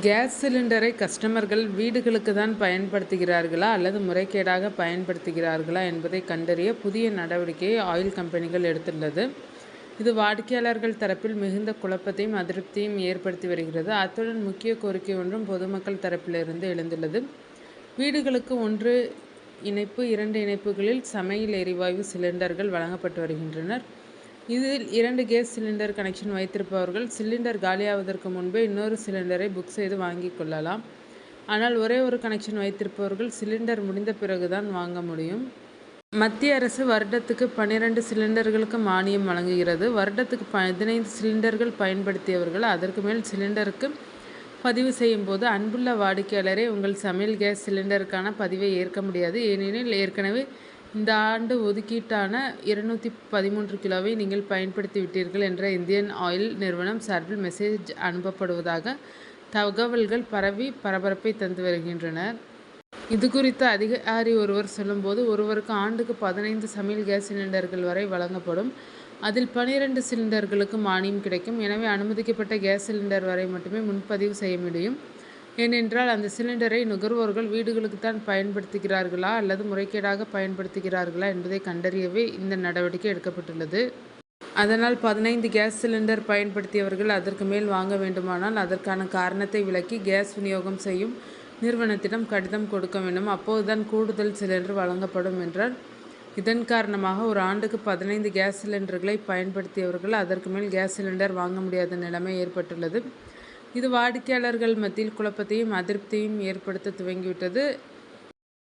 Case சிலிண்டரை கஸ்டமர்கள் வீடுகளுக்கு தான் பயன்படுத்துகிறார்களா அல்லது முறைகேடாக பயன்படுத்துகிறார்களா என்பதை கண்டறிய புதிய நடவடிக்கையை ஆயில் கம்பெனிகள் எடுத்துள்ளது. இது வாடிக்கையாளர்கள் தரப்பில் மிகுந்த குழப்பத்தையும் அதிருப்தியையும் ஏற்படுத்தி வருகிறது. அத்துடன் முக்கிய கோரிக்கை ஒன்றும் பொதுமக்கள் தரப்பிலிருந்து எழுந்துள்ளது. வீடுகளுக்கு 1 இணைப்பு 2 இணைப்புகளில் சமையல் எரிவாயு சிலிண்டர்கள் வழங்கப்பட்டு வருகின்றனர். இதில் 2 கேஸ் சிலிண்டர் கனெக்ஷன் வைத்திருப்பவர்கள் சிலிண்டர் காலியாவதற்கு முன்பே இன்னொரு சிலிண்டரை புக் செய்து வாங்கிக் கொள்ளலாம். ஆனால் ஒரே ஒரு கனெக்ஷன் வைத்திருப்பவர்கள் சிலிண்டர் முடிந்த பிறகுதான் வாங்க முடியும். மத்திய அரசு வருடத்துக்கு 12 சிலிண்டர்களுக்கு மானியம் வழங்குகிறது. வருடத்துக்கு 15 சிலிண்டர்கள் பயன்படுத்தியவர்கள் அதற்கு மேல் சிலிண்டருக்கு பதிவு செய்யும் போது, அன்புள்ள வாடிக்கையாளரே, உங்கள் சமையல் கேஸ் சிலிண்டருக்கான பதிவை ஏற்க முடியாது. ஏனெனில் ஏற்கனவே இந்த ஆண்டு ஒதுக்கீட்டான 213 கிலோவை நீங்கள் பயன்படுத்தி விட்டீர்கள் என்ற இந்தியன் ஆயில் நிறுவனம் சார்பில் மெசேஜ் அனுப்பப்படுவதாக தகவல்கள் பரவி பரபரப்பை தந்து வருகின்றனர். இது குறித்து அதிகாரி ஒருவர் சொல்லும்போது, ஒருவருக்கு ஆண்டுக்கு 15 சமையல் கேஸ் சிலிண்டர்கள் வரை வழங்கப்படும். அதில் 12 சிலிண்டர்களுக்கு மானியம் கிடைக்கும். எனவே அனுமதிக்கப்பட்ட கேஸ் சிலிண்டர் வரை மட்டுமே முன்பதிவு செய்ய முடியும். ஏனென்றால் அந்த சிலிண்டரை நுகர்வோர்கள் வீடுகளுக்கு தான் பயன்படுத்துகிறார்களா அல்லது முறைகேடாக பயன்படுத்துகிறார்களா என்பதை கண்டறியவே இந்த நடவடிக்கை எடுக்கப்பட்டுள்ளது. அதனால் 15 கேஸ் சிலிண்டர் பயன்படுத்தியவர்கள் அதற்கு மேல் வாங்க வேண்டுமானால் அதற்கான காரணத்தை விளக்கி கேஸ் விநியோகம் செய்யும் நிறுவனத்திடம் கடிதம் கொடுக்க வேண்டும். அப்போதுதான் கூடுதல் சிலிண்டர் வழங்கப்படும் என்றார். இதன் காரணமாக ஒரு ஆண்டுக்கு 15 கேஸ் சிலிண்டர்களை பயன்படுத்தியவர்கள் அதற்கு மேல் கேஸ் சிலிண்டர் வாங்க முடியாத நிலைமை ஏற்பட்டுள்ளது. இது வாடிக்கையாளர்கள் மத்தியில் குழப்பத்தையும் அதிருப்தியையும் ஏற்படுத்த துவங்கிவிட்டது.